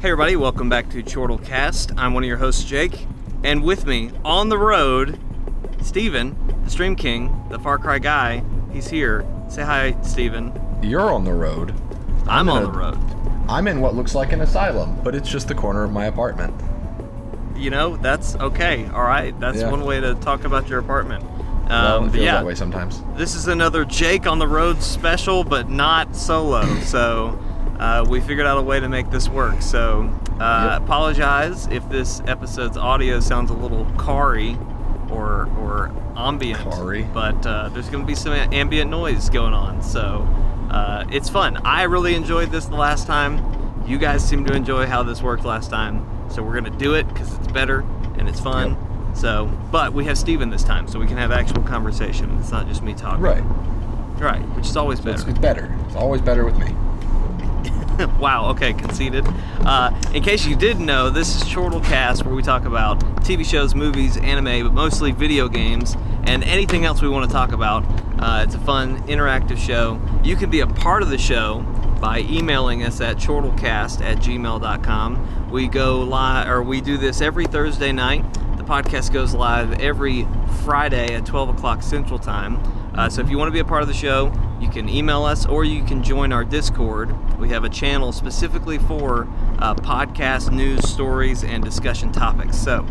Hey everybody, welcome back to Chortle Cast. I'm one of your hosts, Jake, and with me on the road, Steven, the Stream King, the Far Cry guy. He's here. Say hi, Steven. You're on the road. I'm on the road. I'm in what looks like an asylum, but it's just the corner of my apartment. You know, that's okay. All right, that's one way to talk about your apartment. Well, it feels that way sometimes. This is another Jake on the road special, but not solo. So we figured out a way to make this work. So apologize if this episode's audio sounds a little car-y or ambient. Car-y. But there's going to be some ambient noise going on. So it's fun. I really enjoyed this the last time. You guys seem to enjoy how this worked last time. So we're going to do it because it's better and it's fun. Yep. So, but we have Steven this time, so we can have actual conversation. It's not just me talking. Right. Right, which is always better. It's better. It's always better with me. Wow, okay, conceded. In case you didn't know, this is Chortle Cast, where we talk about TV shows, movies, anime, but mostly video games, and anything else we want to talk about. It's a fun, interactive show. You can be a part of the show by emailing us at chortlecast@gmail.com. We go live, or we do this every Thursday night. The podcast goes live every Friday at 12 o'clock Central Time. So if you want to be a part of the show, you can email us or you can join our Discord. We have a channel specifically for podcast news, stories, and discussion topics. So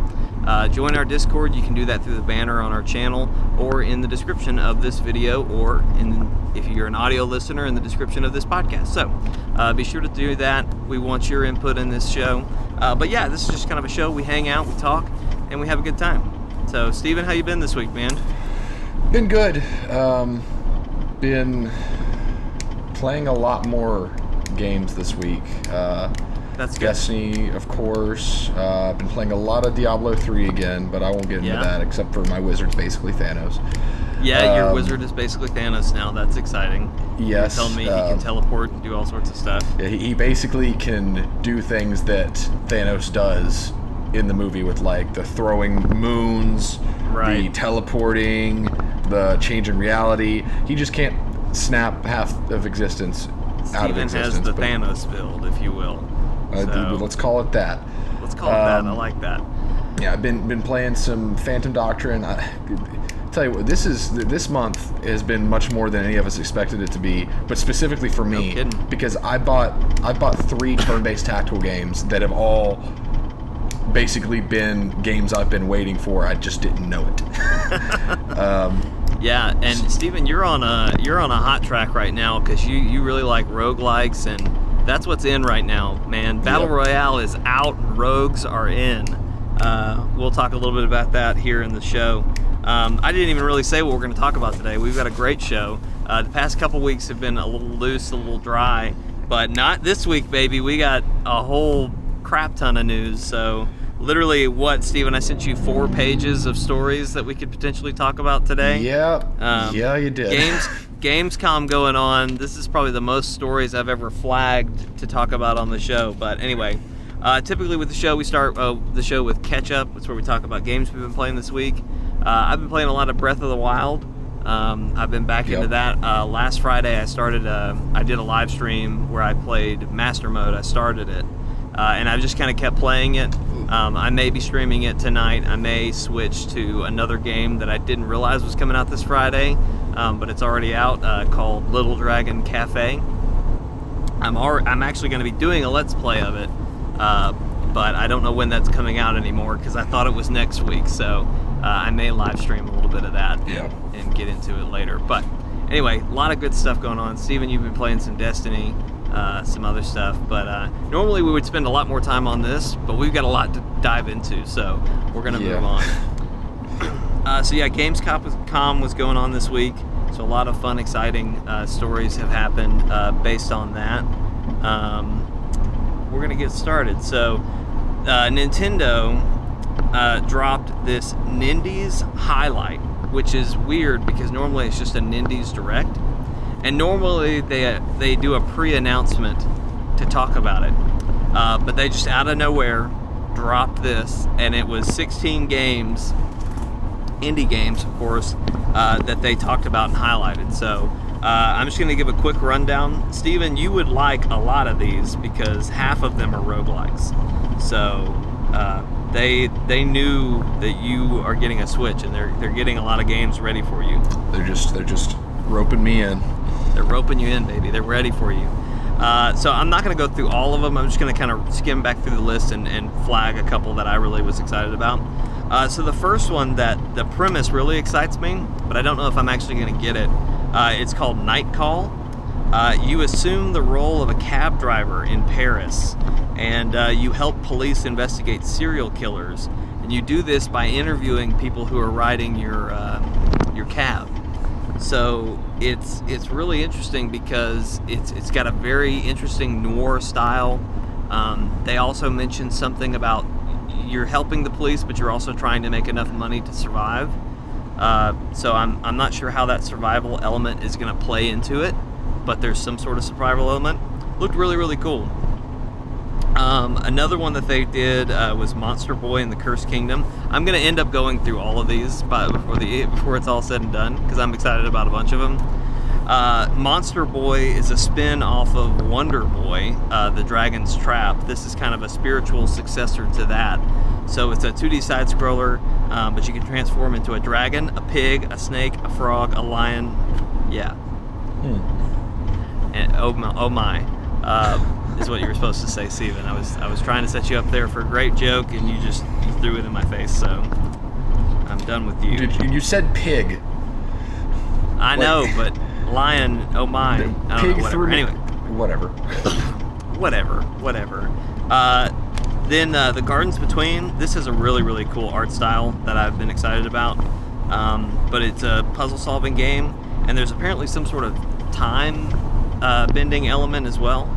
join our Discord. You can do that through the banner on our channel or in the description of this video, or if you're an audio listener, in the description of this podcast. So be sure to do that. We want your input in this show. But yeah, this is just kind of a show. We hang out, we talk, and we have a good time. So Steven, how you been this week, man? Been good. Been playing a lot more games this week. That's good. Destiny, of course. Been playing a lot of Diablo 3 again, but I won't get into that, except for my wizard's basically Thanos. Yeah, your wizard is basically Thanos now. That's exciting. Yes. You're telling me he can teleport and do all sorts of stuff. Yeah, he basically can do things that Thanos does in the movie, with like the throwing moons, the teleporting, the change in reality. He just can't snap half of existence out of existence. Steven has the Thanos build, if you will. Let's call it that. Let's call it that. I like that. Yeah, I've been playing some Phantom Doctrine. I tell you what, this month has been much more than any of us expected it to be, but specifically for me, because I bought 3 turn-based tactical games that have all basically been games I've been waiting for. I just didn't know it. Yeah, and Steven, you're on a hot track right now because you really like roguelikes, and that's what's in right now, man. Battle Royale is out, and rogues are in. We'll talk a little bit about that here in the show. I didn't even really say what we're going to talk about today. We've got a great show. The past couple weeks have been a little loose, a little dry, but not this week, baby. We got a whole crap ton of news. So literally, Steven, I sent you 4 pages of stories that we could potentially talk about today. Yeah, yeah, you did. Gamescom going on. This is probably the most stories I've ever flagged to talk about on the show. But anyway, typically with the show, we start the show with catch up. That's where we talk about games we've been playing this week. I've been playing a lot of Breath of the Wild. I've been back into that. Last Friday, I did a live stream where I played Master Mode. I started it. And I've just kind of kept playing it. I may be streaming it tonight. I may switch to another game that I didn't realize was coming out this Friday, but it's already out, called Little Dragon Cafe. I'm actually going to be doing a Let's Play of it, but I don't know when that's coming out anymore because I thought it was next week. So I may live stream a little bit of that and get into it later. But anyway, a lot of good stuff going on. Steven, you've been playing some Destiny. Some other stuff, but normally we would spend a lot more time on this, but we've got a lot to dive into, so we're gonna move on. So yeah, Gamescom was going on this week, so a lot of fun, exciting stories have happened based on that. We're gonna get started. So Nintendo dropped this Nindies highlight, which is weird because normally it's just a Nindies Direct. And normally they do a pre-announcement to talk about it, but they just out of nowhere dropped this, and it was 16 games, indie games of course, that they talked about and highlighted. So I'm just going to give a quick rundown. Steven, you would like a lot of these because half of them are roguelikes. So they knew that you are getting a Switch, and they're getting a lot of games ready for you. They're just roping me in. They're roping you in, baby. They're ready for you. So I'm not going to go through all of them. I'm just going to kind of skim back through the list and flag a couple that I really was excited about. So the first one, that the premise really excites me, but I don't know if I'm actually going to get it. It's called Night Call. You assume the role of a cab driver in Paris, and you help police investigate serial killers. And you do this by interviewing people who are riding your cab. So it's really interesting because it's got a very interesting noir style. They also mentioned something about you're helping the police, but you're also trying to make enough money to survive. So I'm not sure how that survival element is going to play into it, but there's some sort of survival element. Looked really, really cool. Another one that they did was Monster Boy and the Cursed Kingdom. I'm going to end up going through all of these before it's all said and done, because I'm excited about a bunch of them. Monster Boy is a spin off of Wonder Boy, The Dragon's Trap. This is kind of a spiritual successor to that. So it's a 2D side-scroller, but you can transform into a dragon, a pig, a snake, a frog, a lion. Yeah. And oh my. Is what you were supposed to say, Steven. I was trying to set you up there for a great joke, and you threw it in my face, so I'm done with you. You said pig. I know, but lion, oh my. Pig whatever. Anyway. Whatever. Whatever. Then The Gardens Between. This is a really, really cool art style that I've been excited about. But it's a puzzle-solving game, and there's apparently some sort of time bending element as well.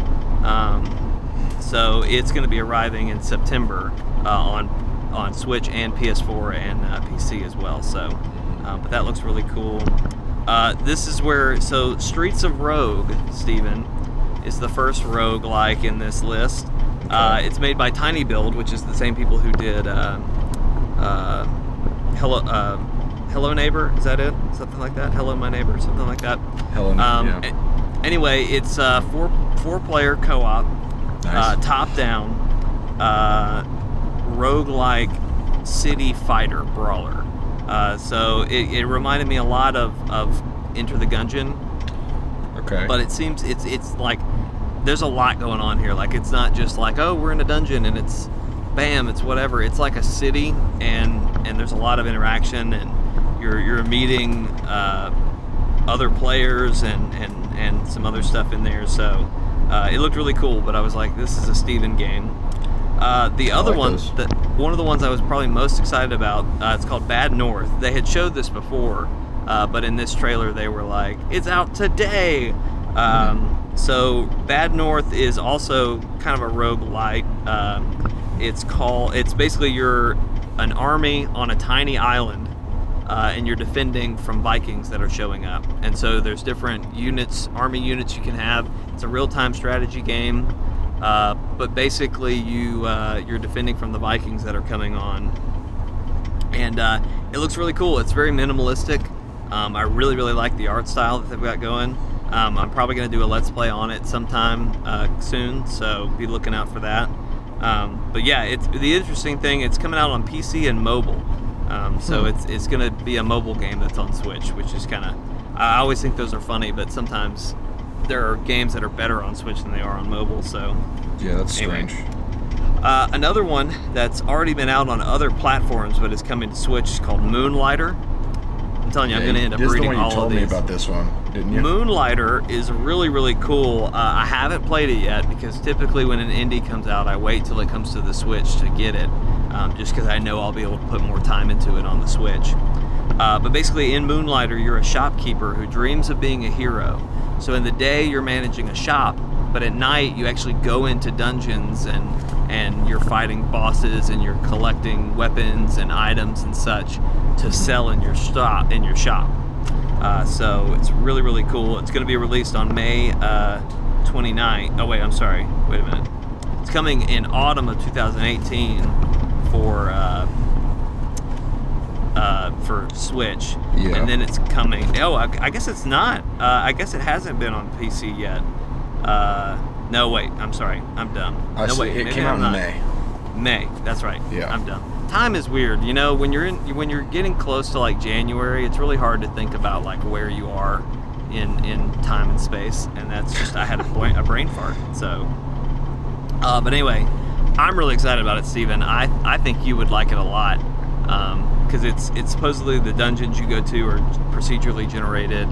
So it's going to be arriving in September on Switch and PS4 and PC as well. So, but that looks really cool. This is where Streets of Rogue, Steven, is the first roguelike in this list. It's made by Tiny Build, which is the same people who did Hello Neighbor. Is that it? Something like that. Hello My Neighbor. Something like that. Hello. Yeah. Anyway, it's four-player co-op, Nice. top-down, roguelike city fighter brawler. So it reminded me a lot of Enter the Gungeon. Okay. But it seems it's like there's a lot going on here. Like, it's not just like, oh, we're in a dungeon and it's bam, it's whatever. It's like a city, and there's a lot of interaction, and you're meeting other players and some other stuff in there. So it looked really cool, but I was like, this is a Steven game. The other one, one of the ones I was probably most excited about, it's called Bad North. They had showed this before, but in this trailer they were like, it's out today. So Bad North is also kind of a roguelite. It's basically you're an army on a tiny island, and you're defending from Vikings that are showing up. And so there's different units, army units you can have. It's a real-time strategy game, but basically you're defending from the Vikings that are coming on. And it looks really cool. It's very minimalistic. I really, really like the art style that they've got going. I'm probably going to do a Let's Play on it sometime soon, so be looking out for that. But yeah, it's the interesting thing, it's coming out on PC and mobile. So it's going to be a mobile game that's on Switch, which is kind of, I always think those are funny, but sometimes there are games that are better on Switch than they are on mobile. So yeah, that's anyway. strange. Another one that's already been out on other platforms but is coming to Switch is called Moonlighter. I'm telling you, I'm going to end up reading all of these. You told me about this one, didn't you? Moonlighter is really, really cool. I haven't played it yet because typically when an indie comes out, I wait till it comes to the Switch to get it, just because I know I'll be able to put more time into it on the Switch. But basically in Moonlighter, you're a shopkeeper who dreams of being a hero. So in the day, you're managing a shop, but at night, you actually go into dungeons and you're fighting bosses and you're collecting weapons and items and such to sell in your shop. So it's really, really cool. It's going to be released on May 29th. Oh, wait, I'm sorry. Wait a minute. It's coming in autumn of 2018 for for Switch, Yeah. and then it's coming. Oh, I guess it's not. I guess it hasn't been on PC yet. No, wait. I'm sorry. I'm dumb. No, wait. It came out in May. May. That's right. Yeah. I'm dumb. Time is weird. You know, when you're getting close to like January, it's really hard to think about like where you are in time and space, and that's just I had a brain fart. So, but anyway, I'm really excited about it, Steven. I think you would like it a lot. Because it's supposedly the dungeons you go to are procedurally generated,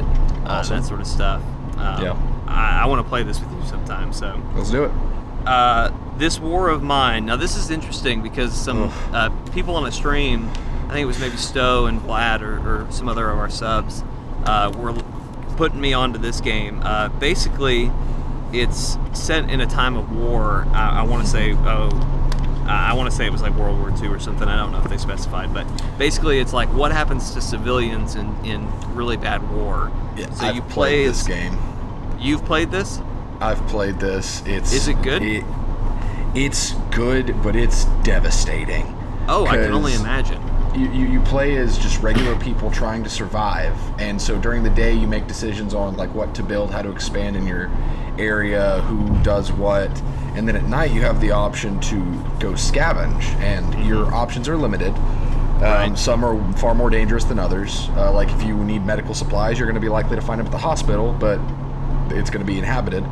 awesome. That sort of stuff. Yeah. I want to play this with you sometime. So let's do it. This War of Mine. Now this is interesting because some people on a stream, I think it was maybe Stowe and Vlad or some other of our subs, were putting me onto this game. Basically, it's set in a time of war. I want to say it was like World War II or something. I don't know if they specified, but basically it's like what happens to civilians in really bad war. Yeah, so I've played this game. You've played this? I've played this. Is it good? It's good, but it's devastating. Oh, I can only imagine. You play as just regular people trying to survive, and so during the day you make decisions on like what to build, how to expand in your area, who does what, and then at night you have the option to go scavenge, and your options are limited. Right. Some are far more dangerous than others. Like if you need medical supplies, you're going to be likely to find them at the hospital, but it's going to be inhabited.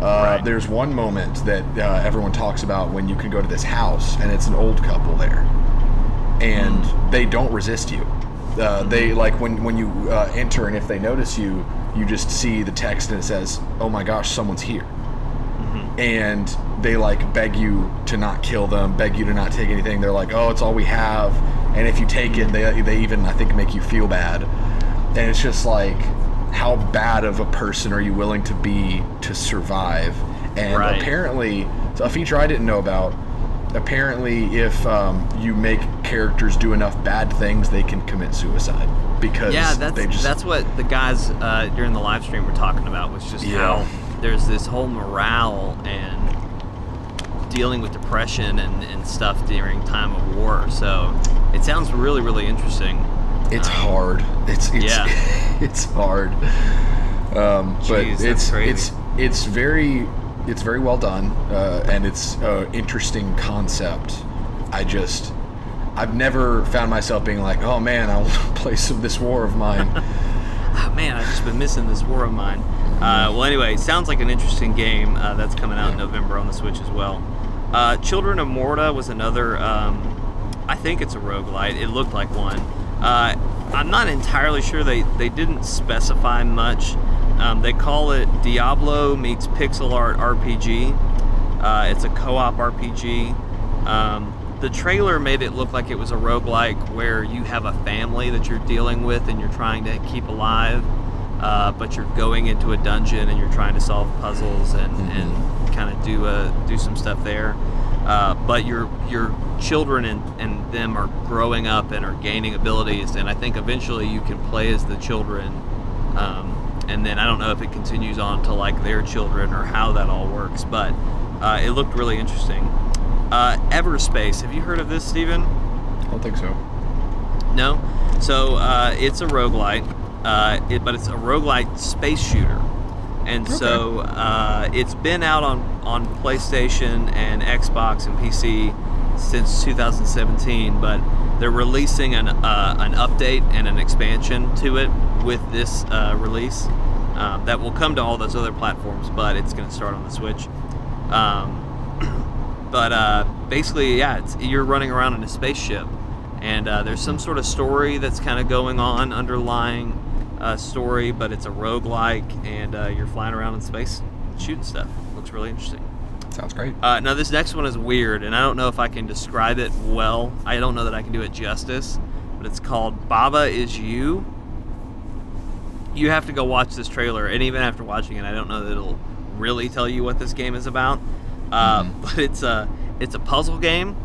Right. There's one moment that everyone talks about when you can go to this house, and it's an old couple there, and they don't resist you. They like when you enter, and if they notice you, you just see the text and it says, "Oh my gosh, someone's here," and they like beg you to not kill them, beg you to not take anything. They're like, "Oh, it's all we have," and if you take it, they even I think make you feel bad, and it's just like, how bad of a person are you willing to be to survive? And apparently, so a feature I didn't know about, apparently if you make characters do enough bad things, they can commit suicide. Because that's what the guys during the live stream were talking about, was just how there's this whole morale and dealing with depression and stuff during time of war. So it sounds really, really interesting. It's hard. It's hard. But it's very well done, and it's an interesting concept. I've never found myself being like, oh man, I want to play this War of Mine. Oh man, I've just been missing this War of Mine. Well, anyway, sounds like an interesting game that's coming out in November on the Switch as well. Children of Morta was another. I think it's a roguelite. It looked like one. I'm not entirely sure. They didn't specify much. They call it Diablo meets pixel art RPG. It's a co-op RPG. The trailer made it look like it was a roguelike where you have a family that you're dealing with and you're trying to keep alive, but you're going into a dungeon and you're trying to solve puzzles and kind of do some stuff there. But your children and them are growing up and are gaining abilities, and I think eventually you can play as the children, and then I don't know if it continues on to like their children or how that all works, but it looked really interesting. Everspace, have you heard of this, Steven? I don't think so. No? So it's a roguelite, but it's a roguelite space shooter. And so it's been out on PlayStation and Xbox and PC since 2017, but they're releasing an update and an expansion to it with this release that will come to all those other platforms, but it's going to start on the Switch. But basically, you're running around in a spaceship, and there's some sort of story that's kind of going on, underlying story, but it's a roguelike, and you're flying around in space shooting stuff. Looks really interesting. Sounds great. Now this next one is weird, and I don't know if I can describe it well. I don't know that I can do it justice, but it's called Baba Is You. You have to go watch this trailer, and even after watching it, I don't know that it'll really tell you what this game is about. But it's a puzzle game,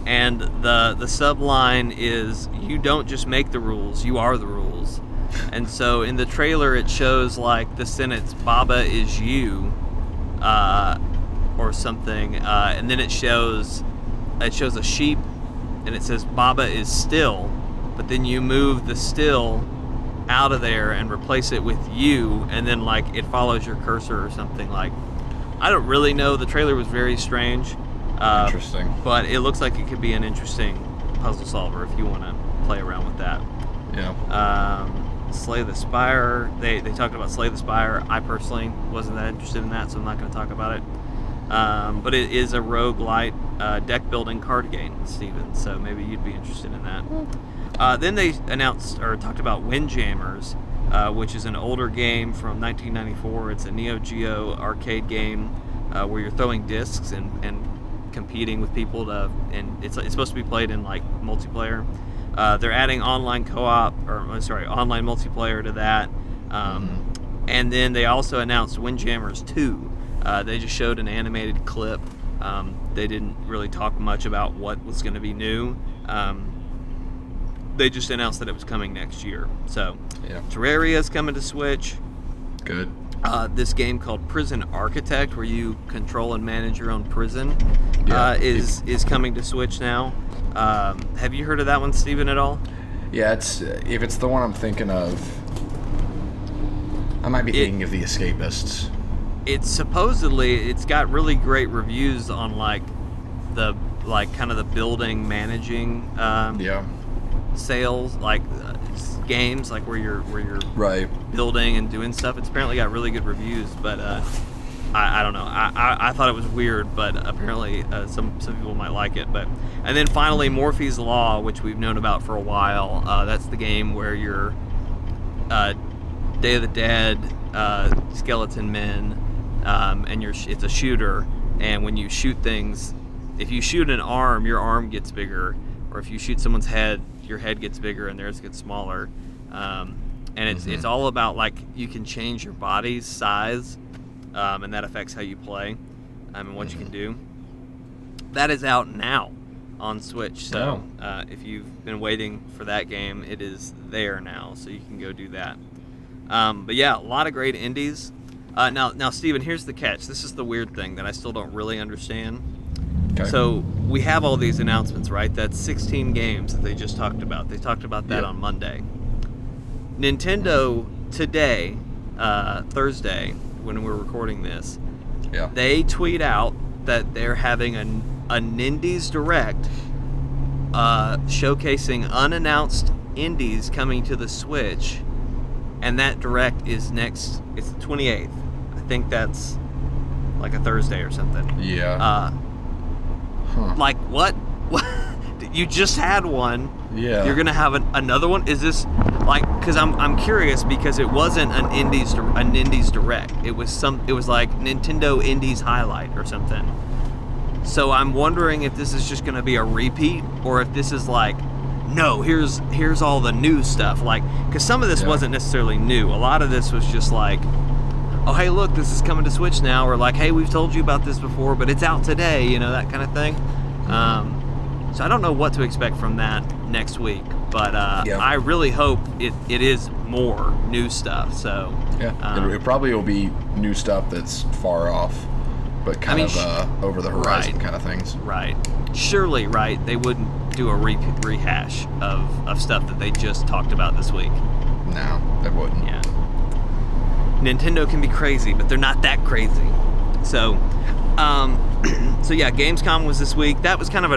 and the subline is, you don't just make the rules, you are the rules. And so in the trailer it shows like the sentence "Baba is you," or something, and then it shows a sheep, and it says "Baba is still," but then you move the still out of there and replace it with you, and then like it follows your cursor or something. Like, I don't really know. The trailer was very strange. Interesting. But it looks like it could be an interesting puzzle solver if you want to play around with that. Yeah. Slay the Spire. They talked about Slay the Spire. I personally wasn't that interested in that, so I'm not going to talk about it. But it is a roguelite deck building card game, Steven, so maybe you'd be interested in that. Then they announced or talked about Windjammers, which is an older game from 1994. It's a Neo Geo arcade game where you're throwing discs and competing with people and it's supposed to be played in like multiplayer. They're adding online online multiplayer to that. And then they also announced Windjammers 2. They just showed an animated clip. They didn't really talk much about what was going to be new. They just announced that it was coming next year. So, Terraria is coming to Switch. Good. This game called Prison Architect, where you control and manage your own prison, is coming to Switch now. Have you heard of that one, Steven, at all? Yeah, if it's the one I'm thinking of, I might be thinking of The Escapists. It's got really great reviews on like kind of the building managing sales, like games, like where you're right building and doing stuff. It's apparently got really good reviews, but I don't know. I thought it was weird, but apparently some people might like it. And then finally, Morphe's Law, which we've known about for a while. That's the game where you're Day of the Dead, skeleton men, and it's a shooter. And when you shoot things, if you shoot an arm, your arm gets bigger, or if you shoot someone's head, your head gets bigger and theirs gets smaller. And it's all about like you can change your body's size. And that affects how you play and what you can do. That is out now on Switch, so if you've been waiting for that game, it is there now, so you can go do that. But yeah, a lot of great indies. Now, Steven, here's the catch. This is the weird thing that I still don't really understand. Okay. So we have all these announcements, right? That's 16 games that they just talked about. They talked about that on Monday. Nintendo today, Thursday, when we're recording this, they tweet out that they're having a Nindies Direct showcasing unannounced indies coming to the Switch, and that Direct is it's the 28th. I think that's like a Thursday or something. Like what? You just had one. You're gonna have another one? Is this like? Because I'm curious, because it wasn't an Indies Direct. It was like Nintendo Indies Highlight or something. So I'm wondering if this is just gonna be a repeat, or if this is like, no, here's all the new stuff. Like, because some of this wasn't necessarily new. A lot of this was just like, oh hey, look, this is coming to Switch now, or like, hey, we've told you about this before, but it's out today. You know, that kind of thing. So I don't know what to expect from that next week, but I really hope it is more new stuff. So it probably will be new stuff that's far off, but kind of over the horizon kind of things. Right. Surely, right? They wouldn't do a rehash of stuff that they just talked about this week. No, they wouldn't. Yeah. Nintendo can be crazy, but they're not that crazy. So. So yeah, Gamescom was this week. That was kind of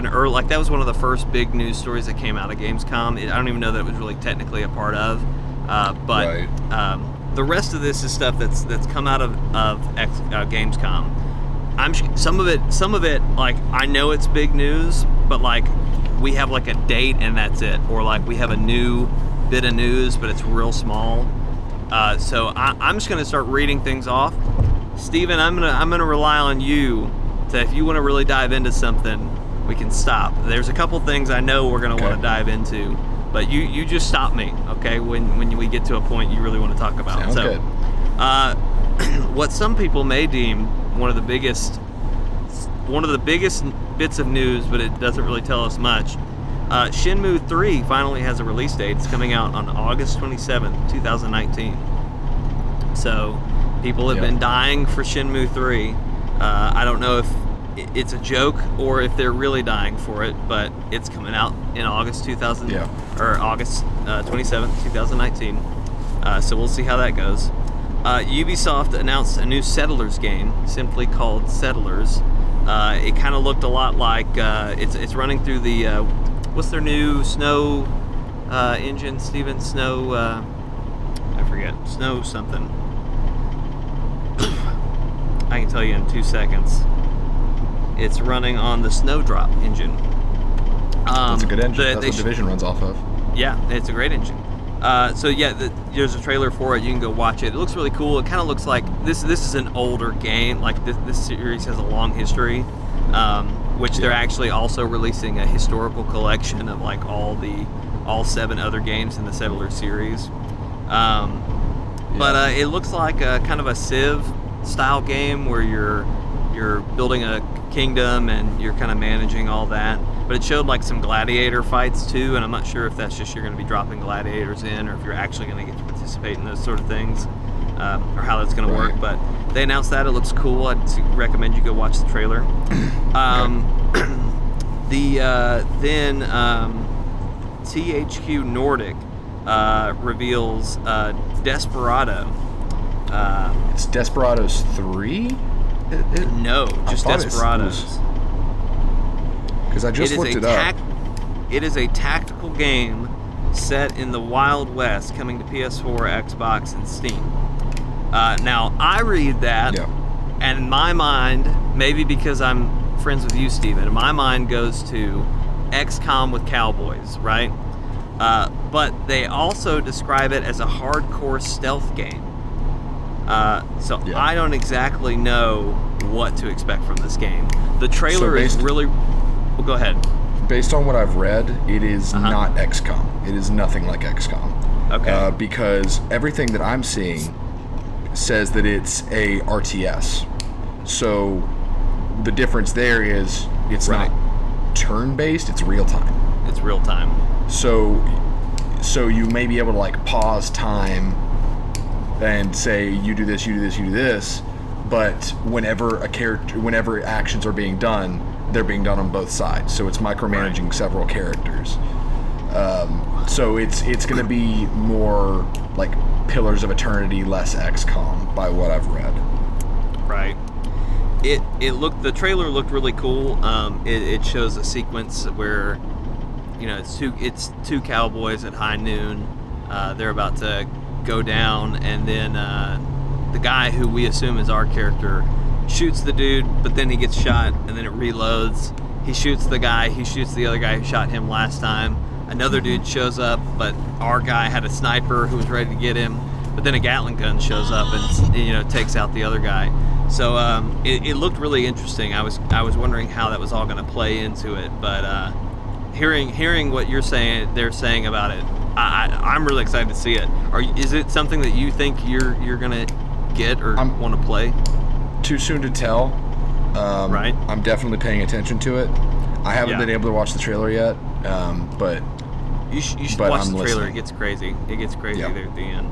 that was one of the first big news stories that came out of Gamescom. I don't even know that it was really technically a part of, but the rest of this is stuff that's come out of Gamescom. Some of it like I know it's big news, but like we have like a date and that's it, or like we have a new bit of news, but it's real small. So I'm just gonna start reading things off. Steven, I'm gonna rely on you to, if you want to really dive into something, we can stop. There's a couple things I know we're gonna want to dive into, but you just stop me, okay? When we get to a point you really want to talk about. Sounds good. What some people may deem one of the biggest bits of news, but it doesn't really tell us much. Shenmue 3 finally has a release date. It's coming out on August 27th, 2019. So people have been dying for Shenmue 3. I don't know if it's a joke or if they're really dying for it, but it's coming out in August 27th, 2019. So we'll see how that goes. Ubisoft announced a new Settlers game, simply called Settlers. It kind of looked a lot like it's running through the what's their new Snow engine, Steven? Snow I forget, Snow something. I can tell you in 2 seconds. It's running on the Snowdrop engine. That's a good engine. That's what Division runs off of. Yeah, it's a great engine. So yeah, there's a trailer for it. You can go watch it. It looks really cool. It kind of looks like this is an older game. Like this series has a long history, which they're actually also releasing a historical collection of like all 7 other games in the Settler series. But it looks like a kind of a Civ style game where you're building a kingdom and you're kind of managing all that. But it showed like some gladiator fights too, and I'm not sure if that's just you're going to be dropping gladiators in, or if you're actually going to get to participate in those sort of things, or how that's going to work. But they announced that. It looks cool. I'd recommend you go watch the trailer. Then THQ Nordic reveals Desperado. It's Desperados 3? No, just Desperados. Because I just looked it up. It is a tactical game set in the Wild West, coming to PS4, Xbox, and Steam. Now, I read that, and in my mind, maybe because I'm friends with you, Steven, my mind goes to XCOM with cowboys, right? But they also describe it as a hardcore stealth game. I don't exactly know what to expect from this game. The trailer is really... Well, go ahead. Based on what I've read, it is not XCOM. It is nothing like XCOM. Okay. Because everything that I'm seeing says that it's a RTS. So the difference there is it's not turn-based, it's real-time. It's real-time. So you may be able to like pause time and say you do this, you do this, you do this, but whenever actions are being done, they're being done on both sides. So it's micromanaging several characters. So it's going to be more like Pillars of Eternity, less XCOM, by what I've read. Right. The trailer looked really cool. It shows a sequence where, it's two cowboys at high noon. They're about to go down, and then the guy who we assume is our character shoots the dude, but then he gets shot, and then it reloads. He shoots the guy, he shoots the other guy who shot him last time. Another dude shows up, but our guy had a sniper who was ready to get him, but then a Gatling gun shows up and takes out the other guy. So it looked really interesting. I was wondering how that was all going to play into it, but hearing what they're saying about it, I'm really excited to see it. Is it something that you think you're going to get or want to play? Too soon to tell. Right. I'm definitely paying attention to it. I haven't been able to watch the trailer yet, but you should watch the trailer. It gets crazy. It gets crazy there at the end.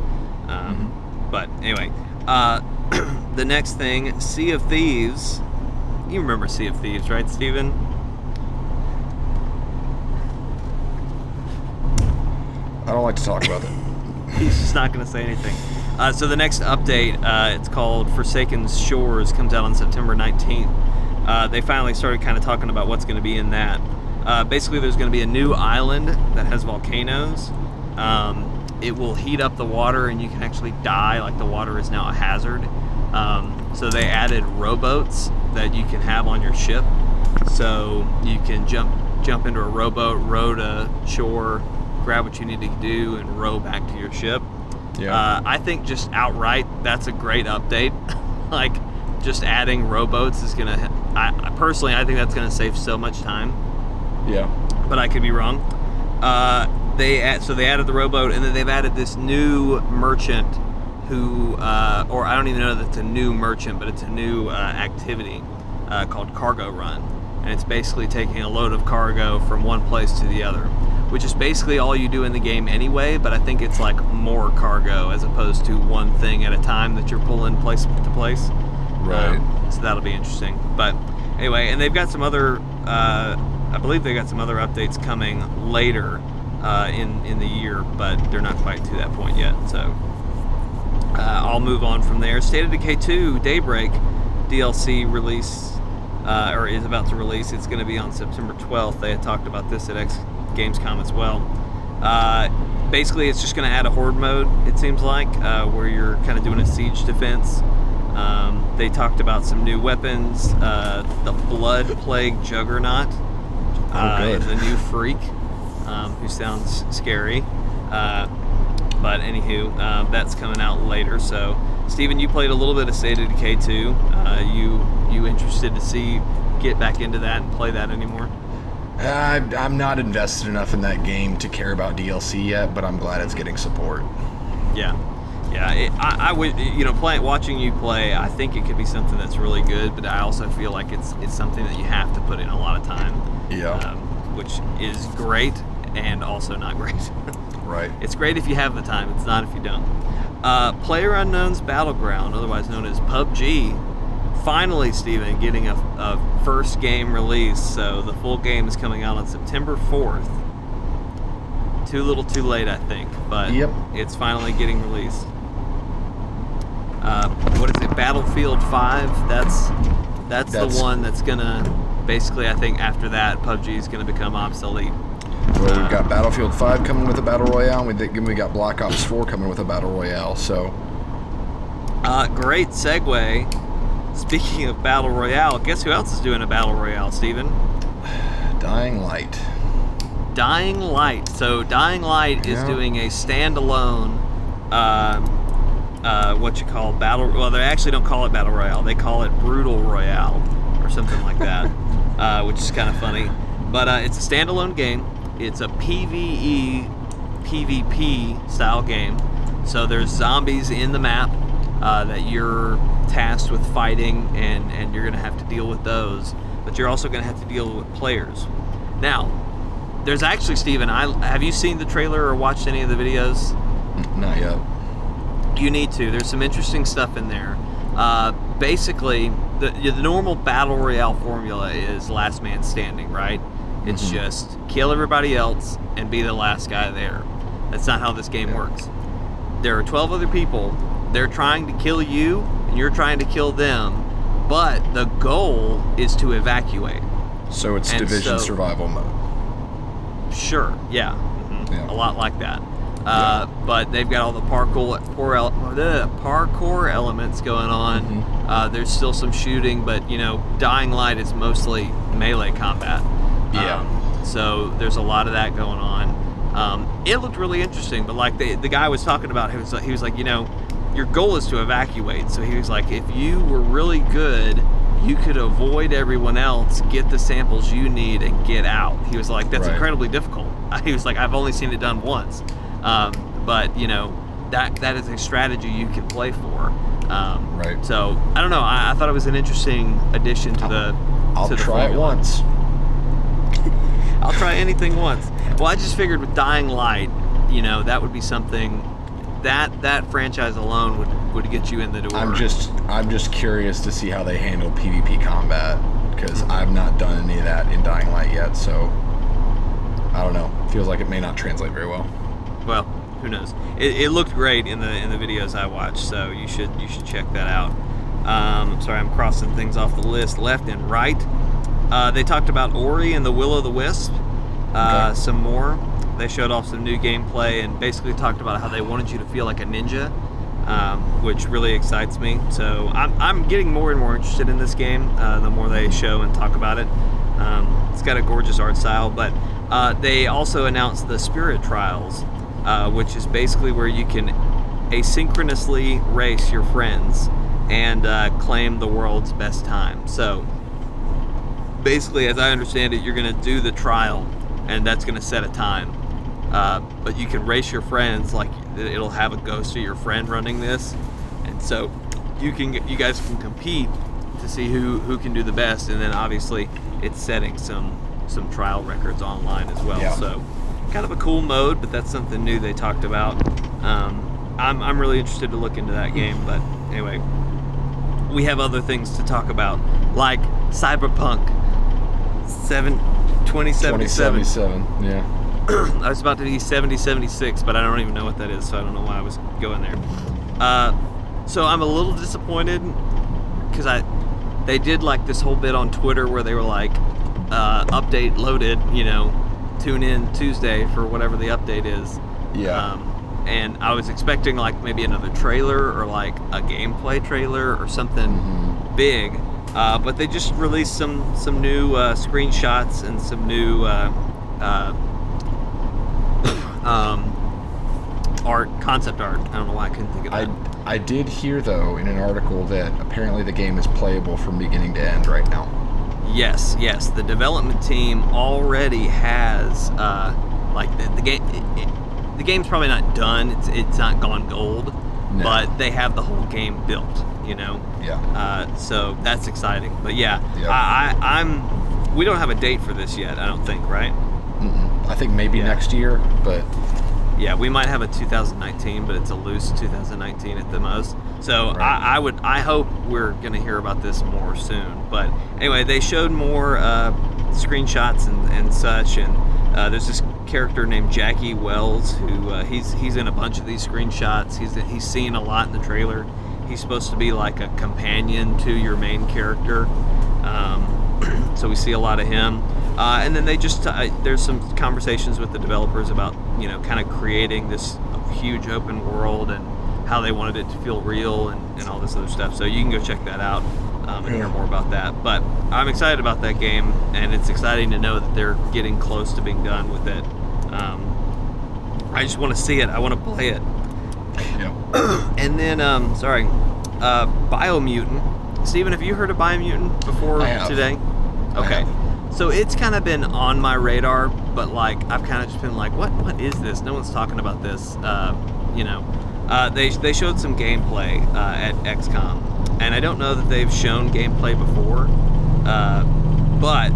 But anyway, the next thing, Sea of Thieves. You remember Sea of Thieves, right, Steven? I don't like to talk about it. He's just not going to say anything. So the next update, it's called Forsaken Shores, comes out on September 19th. They finally started kind of talking about what's going to be in that. Basically, there's going to be a new island that has volcanoes. It will heat up the water, and you can actually die. Like, the water is now a hazard. So they added rowboats that you can have on your ship. So you can jump into a rowboat, row to shore, grab what you need to do, and row back to your ship. Yeah. I think just outright, that's a great update. Like, just adding rowboats is going to... I personally think that's going to save so much time. Yeah. But I could be wrong. They added the rowboat, and then they've added this new merchant who... or I don't even know that it's a new merchant, but it's a new activity called Cargo Run. And it's basically taking a load of cargo from one place to the other, which is basically all you do in the game anyway, but I think it's like more cargo as opposed to one thing at a time that you're pulling place to place. Right. So that'll be interesting. But anyway, and they've got some other, I believe they got some other updates coming later in the year, but they're not quite to that point yet. So I'll move on from there. State of Decay 2 Daybreak DLC release, or is about to release. It's going to be on September 12th. They had talked about this at Gamescom as well. Basically, it's just going to add a horde mode, it seems like, where you're kind of doing a siege defense. They talked about some new weapons. The Blood Plague Juggernaut is a new freak who sounds scary. But anywho, that's coming out later. So, Steven, you played a little bit of State of Decay 2. You interested to get back into that and play that anymore? I'm not invested enough in that game to care about DLC yet, but I'm glad it's getting support. Yeah. I would, watching you play, I think it could be something that's really good, but I also feel like it's something that you have to put in a lot of time. Yeah. Which is great and also not great. Right. It's great if you have the time. It's not if you don't. PlayerUnknown's Battleground, otherwise known as PUBG, finally, Steven, getting a first game release. So the full game is coming out on September 4th. Too little too late, I think, but It's finally getting released. What is it? Battlefield 5? That's the one that's gonna, basically, I think after that, PUBG is gonna become obsolete. Well, we've got Battlefield 5 coming with a Battle Royale, and we got Black Ops 4 coming with a Battle Royale, so... Great segue. Speaking of Battle Royale, guess who else is doing a Battle Royale, Steven? Dying Light. Dying Light. So Dying Light is doing a standalone, well, they actually don't call it Battle Royale. They call it Brutal Royale or something like that, which is kind of funny. But it's a standalone game. It's a PvE, PvP style game. So there's zombies in the map that you're tasked with fighting, and you're going to have to deal with those. But you're also going to have to deal with players. Now, there's actually, Steven, have you seen the trailer or watched any of the videos? Not yet. You need to. There's some interesting stuff in there. Basically, the normal Battle Royale formula is last man standing, right? It's just kill everybody else and be the last guy there. That's not how this game works. There are 12 other people. They're trying to kill you, and you're trying to kill them, but the goal is to evacuate. So it's Division survival mode. Sure, yeah. A lot like that. But they've got all the parkour elements going on. There's still some shooting, but Dying Light is mostly melee combat. So there's a lot of that going on. It looked really interesting, but like the guy was talking about, he was like, your goal is to evacuate. So he was like, if you were really good, you could avoid everyone else, get the samples you need, and get out. He was like, that's incredibly difficult. He was like, I've only seen it done once. But that is a strategy you can play for. So I don't know. I thought it was an interesting addition to the. I'll try it once. I'll try anything once. Well, I just figured with Dying Light, that would be something that franchise alone would get you in the door. I'm just curious to see how they handle PvP combat, because I've not done any of that in Dying Light yet. So I don't know. Feels like it may not translate very well. Well, who knows? It looked great in the videos I watched, so you should check that out. Sorry, I'm crossing things off the list left and right. They talked about Ori and the Will o' the Wisp. Some more. They showed off some new gameplay and basically talked about how they wanted you to feel like a ninja, which really excites me. So I'm getting more and more interested in this game the more they show and talk about it. It's got a gorgeous art style, but they also announced the Spirit Trials, which is basically where you can asynchronously race your friends and claim the world's best time. So basically, as I understand it, you're going to do the trial, and that's going to set a time. But you can race your friends, like it'll have a ghost of your friend running this, and so you guys can compete to see who can do the best, and then obviously it's setting some trial records online as well. So kind of a cool mode, but that's something new they talked about. I'm really interested to look into that game, but anyway. we have other things to talk about, like Cyberpunk 2077. 2077, yeah. I was about to be 7076, but I don't even know what that is, so I don't know why I was going there. So I'm a little disappointed because they did like this whole bit on Twitter where they were like, update loaded, tune in Tuesday for whatever the update is. Yeah. And I was expecting like maybe another trailer or like a gameplay trailer or something big, but they just released some new screenshots and some new concept art. I don't know why I couldn't think of that. I did hear though in an article that apparently the game is playable from beginning to end right now. Yes. The development team already has the game. The game's probably not done. It's not gone gold, but they have the whole game built. Yeah. So that's exciting. But yeah. We don't have a date for this yet. I don't think, right? I think maybe next year, but yeah, we might have a 2019, but it's a loose 2019 at the most. So right. I hope we're gonna hear about this more soon. But anyway, they showed more screenshots and such, and there's this character named Jackie Wells who he's in a bunch of these screenshots. He's seen a lot in the trailer. He's supposed to be like a companion to your main character, so we see a lot of him. And then they just there's some conversations with the developers about kind of creating this huge open world and how they wanted it to feel real and all this other stuff. So you can go check that out and hear more about that. But I'm excited about that game, and it's exciting to know that they're getting close to being done with it. I just want to see it. I want to play it. Yeah. And then Biomutant. Steven, have you heard of Biomutant before today? Okay. So it's kind of been on my radar, but like I've kind of just been like, what is this? No one's talking about this. They showed some gameplay at XCOM, and I don't know that they've shown gameplay before, but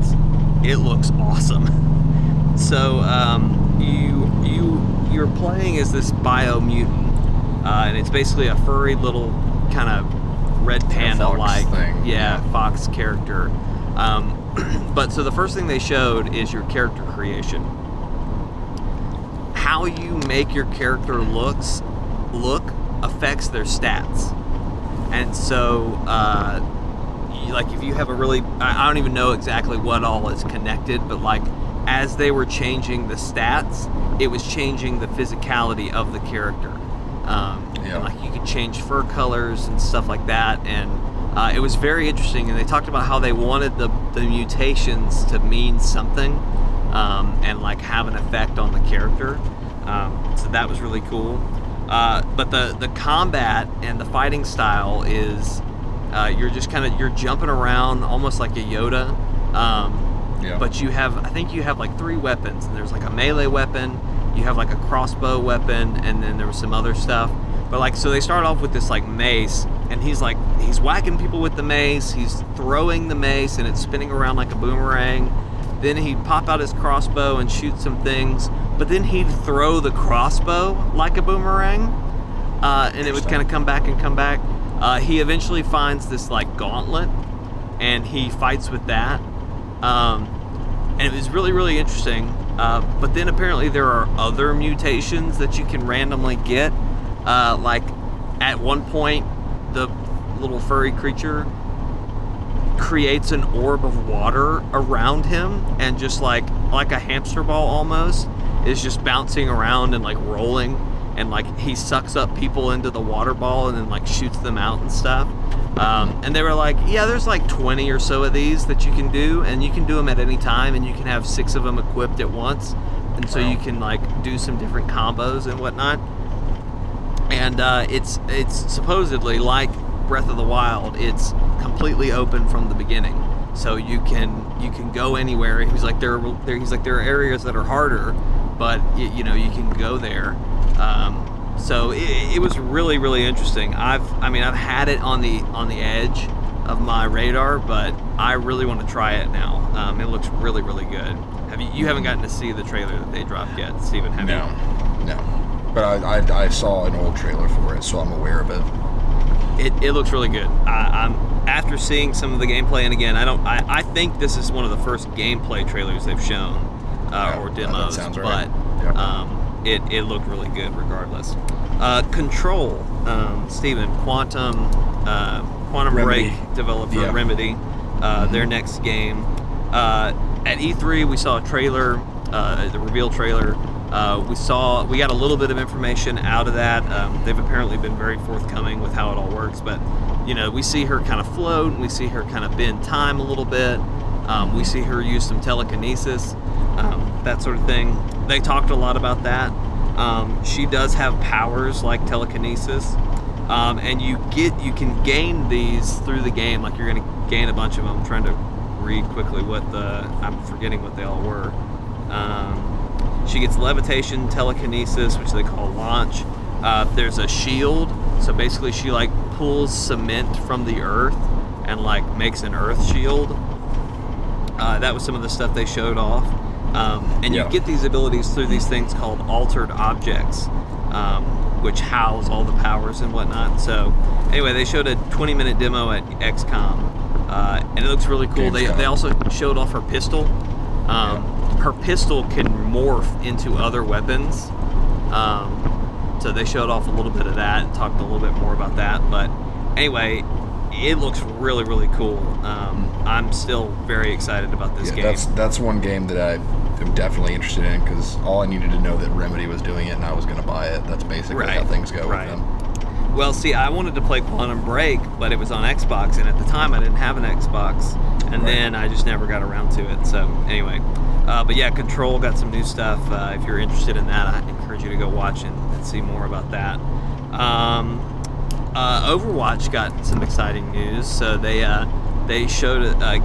it looks awesome. So you're playing as this Biomutant, and it's basically a furry little kind of red panda-like fox character. But so the first thing they showed is your character creation. How you make your character look affects their stats. And so, like if you have a really, I don't even know exactly what all is connected, but like as they were changing the stats, it was changing the physicality of the character. And like you could change fur colors and stuff like that, and it was very interesting, and they talked about how they wanted the mutations to mean something and like have an effect on the character. So that was really cool. But the combat and the fighting style is you're jumping around almost like a Yoda. But I think you have like 3 weapons, and there's like a melee weapon, you have like a crossbow weapon, and then there was some other stuff. But like, so they start off with this like mace, and he's whacking people with the mace, he's throwing the mace, and it's spinning around like a boomerang. Then he'd pop out his crossbow and shoot some things, but then he'd throw the crossbow like a boomerang, and it would kind of come back and come back. He eventually finds this like gauntlet, and he fights with that. And it was really, really interesting. But then apparently there are other mutations that you can randomly get. Like at one point, the little furry creature creates an orb of water around him, and just like a hamster ball almost is just bouncing around and like rolling, and like he sucks up people into the water ball and then like shoots them out and stuff. And they were like, yeah, there's like 20 or so of these that you can do, and you can do them at any time, and you can have 6 of them equipped at once, and so you can like do some different combos and whatnot. And it's supposedly like Breath of the Wild. It's completely open from the beginning, so you can go anywhere. He's like there are areas that are harder, but you can go there. So it was really, really interesting. I've had it on the edge of my radar, but I really want to try it now. It looks really, really good. You haven't gotten to see the trailer that they dropped yet, Steven, have you? No. But I saw an old trailer for it, so I'm aware of it. It looks really good. I'm after seeing some of the gameplay, and again, I think this is one of the first gameplay trailers they've shown or demos. That sounds right. But it looked really good regardless. Control, Steven, Quantum Remedy. Break developer Remedy, their next game. At E3 we saw a trailer, the reveal trailer. We got a little bit of information out of that. They've apparently been very forthcoming with how it all works, but we see her kind of float, and we see her kind of bend time a little bit. We see her use some telekinesis, that sort of thing. They talked a lot about that. She does have powers like telekinesis, and you can gain these through the game. Like you're going to gain a bunch of them. I'm trying to read quickly I'm forgetting what they all were. She gets levitation, telekinesis, which they call launch. There's a shield, so basically she like pulls cement from the earth and like makes an earth shield. That was some of the stuff they showed off. And you get these abilities through these things called altered objects, which house all the powers and whatnot. So anyway, they showed a 20-minute demo at XCOM, and it looks really cool. They also showed off her pistol. Her pistol can morph into other weapons. So they showed off a little bit of that and talked a little bit more about that. But anyway, it looks really, really cool. I'm still very excited about this game. That's one game that I am definitely interested in, because all I needed to know that Remedy was doing it and I was going to buy it. That's basically how things go with them. Well, see, I wanted to play Quantum Break, but it was on Xbox, and at the time I didn't have an Xbox, and then I just never got around to it. So anyway, but yeah, Control got some new stuff. If you're interested in that, I encourage you to go watch and see more about that. Overwatch got some exciting news. So they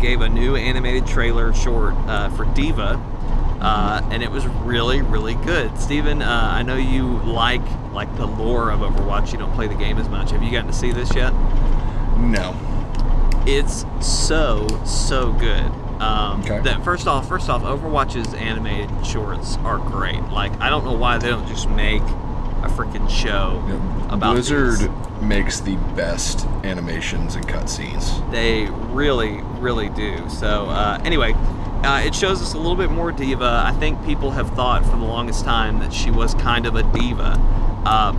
gave a new animated trailer short for Diva, and it was really, really good. Steven, I know you like the lore of Overwatch. You don't play the game as much. Have you gotten to see this yet? No. It's so good. Okay. First off, Overwatch's animated shorts are great. Like, I don't know why they don't just make a freaking show about Blizzard these. makes the best animations and cutscenes. They really, really do. So anyway, it shows us a little bit more Diva. I think people have thought for the longest time that she was kind of a diva,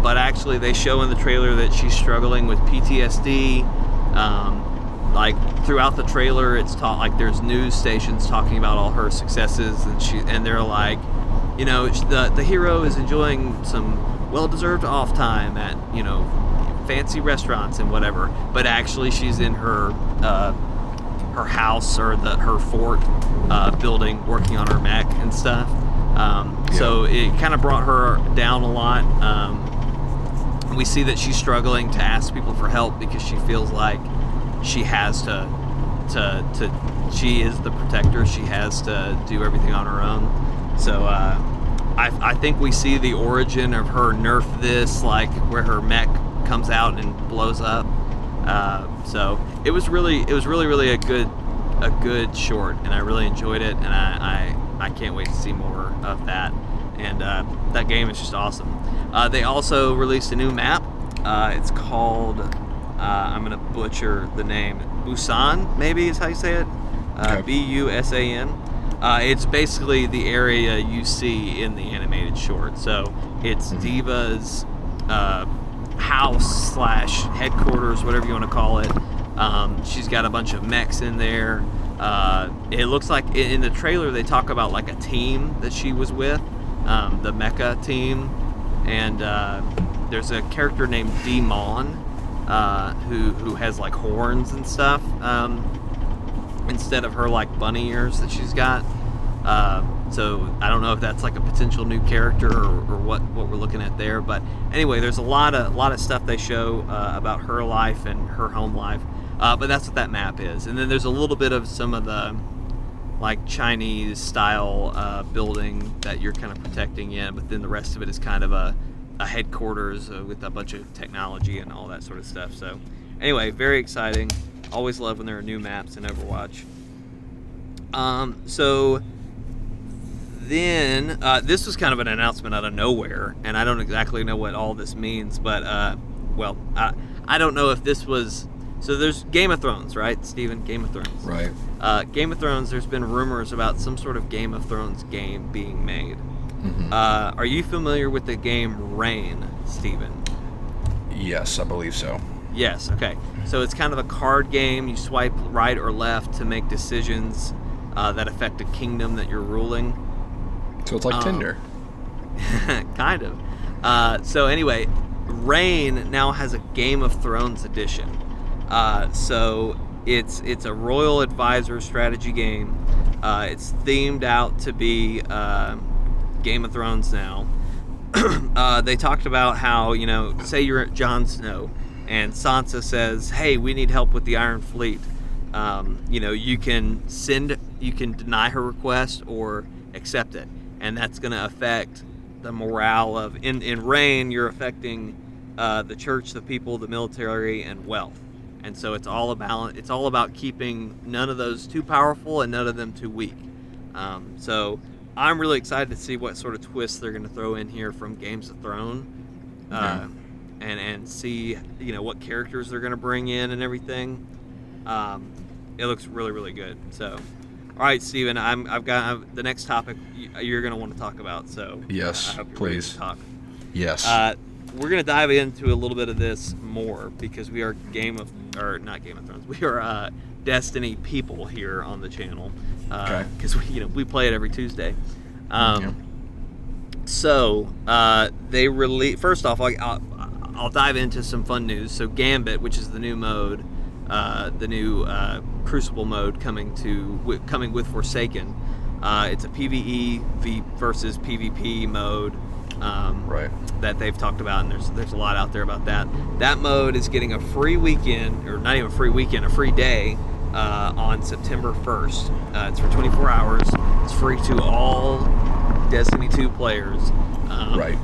but actually they show in the trailer that she's struggling with PTSD. Like throughout the trailer, it's taught like there's news stations talking about all her successes, and they're like, the hero is enjoying some well-deserved off time at fancy restaurants and whatever, but actually she's in her house or her fort building, working on her mech and stuff. So it kind of brought her down a lot. We see that she's struggling to ask people for help because she feels like she has to she is the protector. She has to do everything on her own. So I think we see the origin of her nerf this, like where her mech comes out and blows up. So it was really a good short, and I really enjoyed it, and I can't wait to see more of that. And that game is just awesome. They also released a new map. It's called I'm gonna butcher the name. Busan, maybe is how you say it. Busan. It's basically the area you see in the animated short. So it's Diva's house / headquarters, whatever you want to call it. She's got a bunch of mechs in there. It looks like in the trailer they talk about like a team that she was with, the mecha team, and there's a character named Demon who has like horns and stuff instead of her like bunny ears that she's got. So I don't know if that's like a potential new character or what we're looking at there. But anyway, there's a lot of stuff they show about her life and her home life. But that's what that map is. And then there's a little bit of some of the like Chinese style building that you're kind of protecting in, but then the rest of it is kind of a headquarters with a bunch of technology and all that sort of stuff. So anyway, very exciting. Always love when there are new maps in Overwatch. So then this was kind of an announcement out of nowhere, and I don't exactly know what all this means, but well, I don't know if this was. So there's Game of Thrones, right, Steven? Game of Thrones. Right. Game of Thrones, there's been rumors about some sort of Game of Thrones game being made. Mm-hmm. Are you familiar with the game Reign, Steven? Yes, I believe so. Yes, okay. So it's kind of a card game. You swipe right or left to make decisions that affect a kingdom that you're ruling. So it's like Tinder. Kind of. So anyway, Reign now has a Game of Thrones edition. So it's a royal advisor strategy game. It's themed out to be Game of Thrones now. They talked about how, say you're at Jon Snow and Sansa says, hey, we need help with the Iron Fleet. You can deny her request or accept it. And that's going to affect the morale of, in Reign, you're affecting the church, the people, the military, and wealth. And so it's all about keeping none of those too powerful and none of them too weak. So I'm really excited to see what sort of twists they're going to throw in here from Games of Thrones, and see what characters they're going to bring in and everything. It looks really, really good. So, all right, Steven, I've got the next topic you're going to want to talk about. So yes, I hope you're please. ready to talk. Yes. We're going to dive into a little bit of this more because we are not Game of Thrones. We are Destiny people here on the channel. Because we play it every Tuesday. So they release. First off, I'll dive into some fun news. So Gambit, which is the new mode, the new Crucible mode coming with Forsaken. It's a PvE versus PvP mode. Right. That they've talked about, and there's a lot out there about that. That mode is getting a free weekend, or not even a free weekend, a free day on September 1st. It's for 24 hours. It's free to all Destiny 2 players. Right.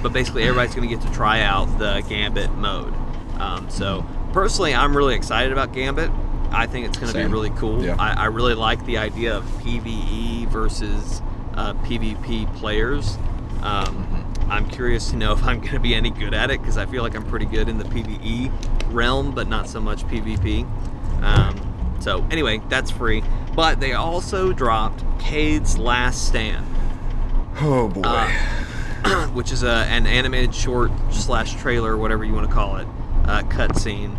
But basically, everybody's going to get to try out the Gambit mode. So personally, I'm really excited about Gambit. I think it's going to be really cool. Yeah. I really like the idea of PvE versus PvP players. I'm curious to know if I'm going to be any good at it, because I feel like I'm pretty good in the PvE realm, but not so much PvP. So anyway, that's free. But they also dropped Cade's Last Stand. Oh boy. Which is an animated short / trailer, whatever you want to call it, cutscene.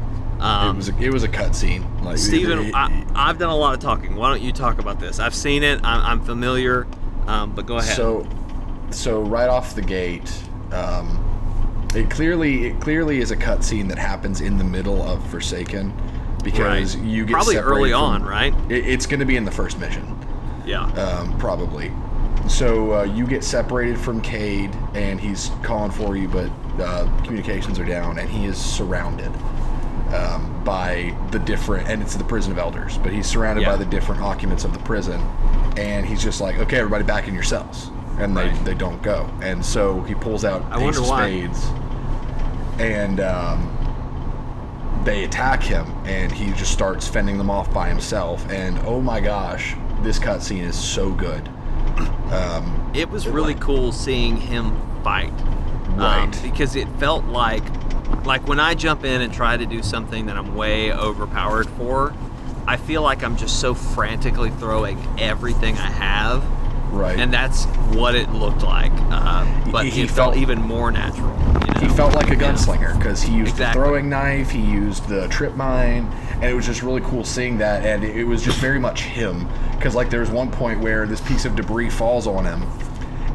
It was a cutscene. Like, Steven, I've done a lot of talking. Why don't you talk about this? I've seen it. I'm familiar. But go ahead. So right off the gate, it clearly is a cutscene that happens in the middle of Forsaken, because you get probably early on, right? It's going to be in the first mission. Yeah. Probably. So you get separated from Cade, and he's calling for you, but communications are down, and he is surrounded by the different, and it's the prison of elders, but he's surrounded by the different occupants of the prison, and he's just like, okay, everybody back in your cells. And they don't go. And so he pulls out Ace of Spades, and they attack him, and he just starts fending them off by himself. And oh my gosh, this cutscene is so good. It was really cool seeing him fight. Right. Because it felt like when I jump in and try to do something that I'm way overpowered for, I feel like I'm just so frantically throwing everything I have. Right. And that's what it looked like. But he felt even more natural. He felt like a gunslinger, because he used the throwing knife, he used the trip mine, and it was just really cool seeing that. And it was just very much him, because like there's one point where this piece of debris falls on him,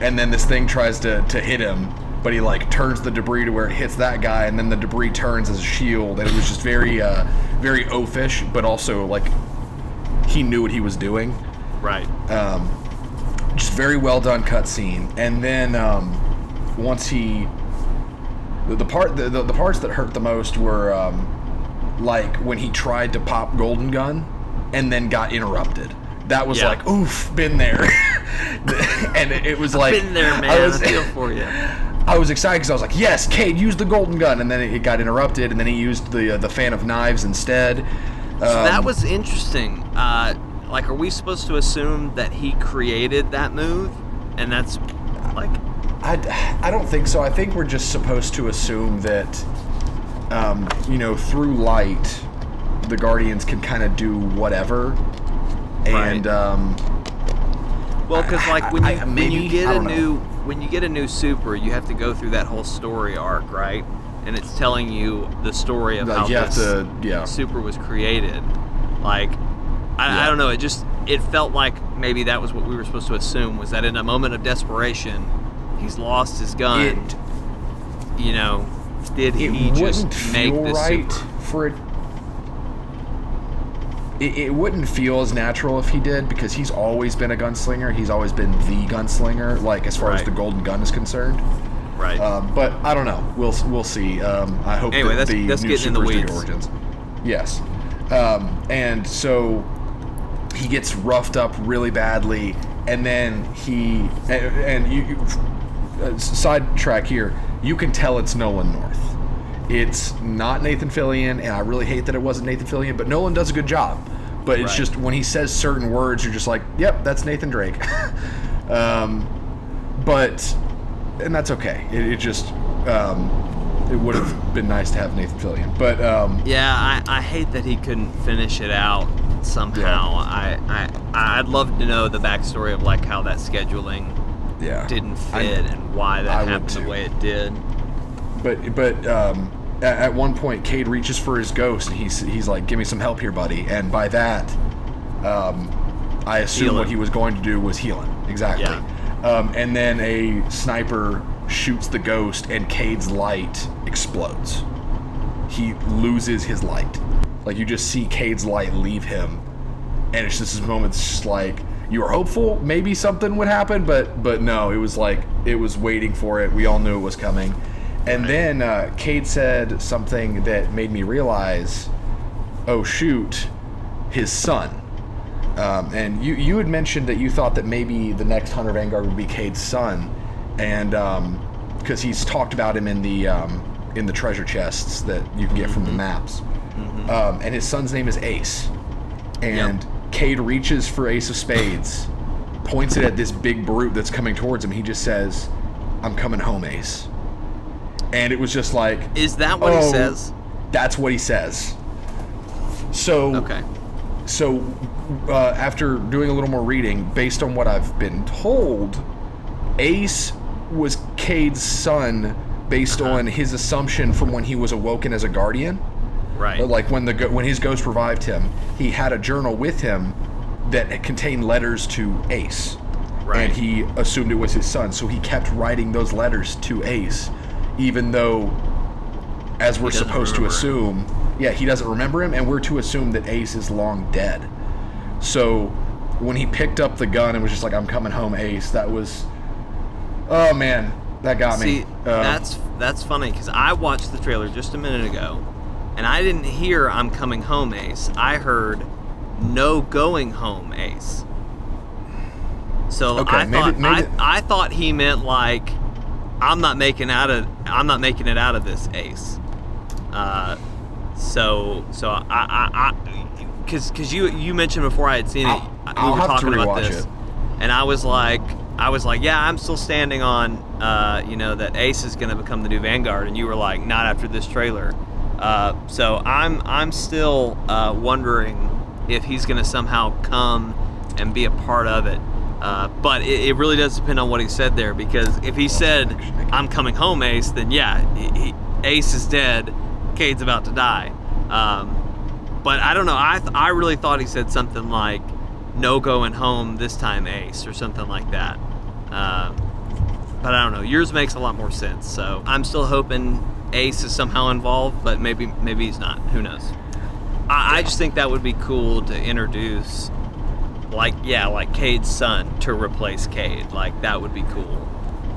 and then this thing tries to hit him, but he like turns the debris to where it hits that guy, and then the debris turns as a shield. And it was just very oafish, but also like he knew what he was doing. Right. Just very well done cutscene. And then once the parts that hurt the most were like when he tried to pop Golden Gun and then got interrupted. That was like, oof, been there. And it was like, been there, man. I feel for you. I was excited because I was like, yes, Cade, use the Golden Gun, and then it got interrupted, and then he used the fan of knives instead. So that was interesting. Like, are we supposed to assume that he created that move? And that's, like... I don't think so. I think we're just supposed to assume that through light, the Guardians can kind of do whatever. And well, because like when you get a new super, you have to go through that whole story arc, right? And it's telling you the story of how this super was created. Like, I don't know. It felt like maybe that was what we were supposed to assume, was that in a moment of desperation, he's lost his gun. Did he just make this right super? For it? It wouldn't feel as natural if he did, because he's always been a gunslinger. He's always been the gunslinger, like as far as the golden gun is concerned. Right. But I don't know. We'll see. I hope that the new Super Studio Origins. Yes. And so he gets roughed up really badly, and then sidetrack here. You can tell it's Nolan North. It's not Nathan Fillion, and I really hate that it wasn't Nathan Fillion, but Nolan does a good job. But it's just when he says certain words, you're just like, yep, that's Nathan Drake. And that's okay. It would have been nice to have Nathan Fillion. But I hate that he couldn't finish it out somehow. Yeah. I'd love to know the backstory of like how that scheduling didn't fit and why that happened the way it did. But at one point, Cade reaches for his ghost, and he's like, "Give me some help here, buddy." And by that, I assume what he was going to do was heal him. Exactly. Yeah. And then a sniper shoots the ghost, and Cade's light explodes. He loses his light. Like, you just see Cade's light leave him, and it's just this moment. It's just like, you were hopeful maybe something would happen, but no, it was like it was waiting for it. We all knew it was coming. And then Cade said something that made me realize, oh shoot, his son. And you had mentioned that you thought that maybe the next Hunter Vanguard would be Cade's son, and because he's talked about him in the treasure chests that you can get from the maps. And his son's name is Ace. And Cade reaches for Ace of Spades, points it at this big brute that's coming towards him. He just says, "I'm coming home, Ace." And it was just like... Is that what he says? That's what he says. So... Okay. So, after doing a little more reading, based on what I've been told, Ace was Cade's son based on his assumption from when he was awoken as a guardian. Right. Like, when his ghost revived him, he had a journal with him that contained letters to Ace. Right. And he assumed it was his son, so he kept writing those letters to Ace. Even though, as we're supposed to assume, he doesn't remember him, and we're to assume that Ace is long dead. So, when he picked up the gun and was just like, "I'm coming home, Ace," that was... Oh, man. That got me. That's funny, because I watched the trailer just a minute ago, and I didn't hear "I'm coming home, Ace." I heard "No going home, Ace." So I thought he meant like, I'm not making it out of this, Ace. Because you mentioned before I had seen it, we were talking about this, and I was like, yeah, I'm still standing on, that Ace is going to become the new Vanguard, and you were like, not after this trailer. So I'm still wondering if he's going to somehow come and be a part of it. But it really does depend on what he said there, because if he said, "I'm coming home, Ace," then Ace is dead, Cade's about to die. But I don't know, I really thought he said something like, "No going home this time, Ace," or something like that. But I don't know, yours makes a lot more sense, so I'm still hoping Ace is somehow involved, but maybe he's not, who knows. I just think that would be cool to introduce, like Cade's son to replace Cade. Like, that would be cool.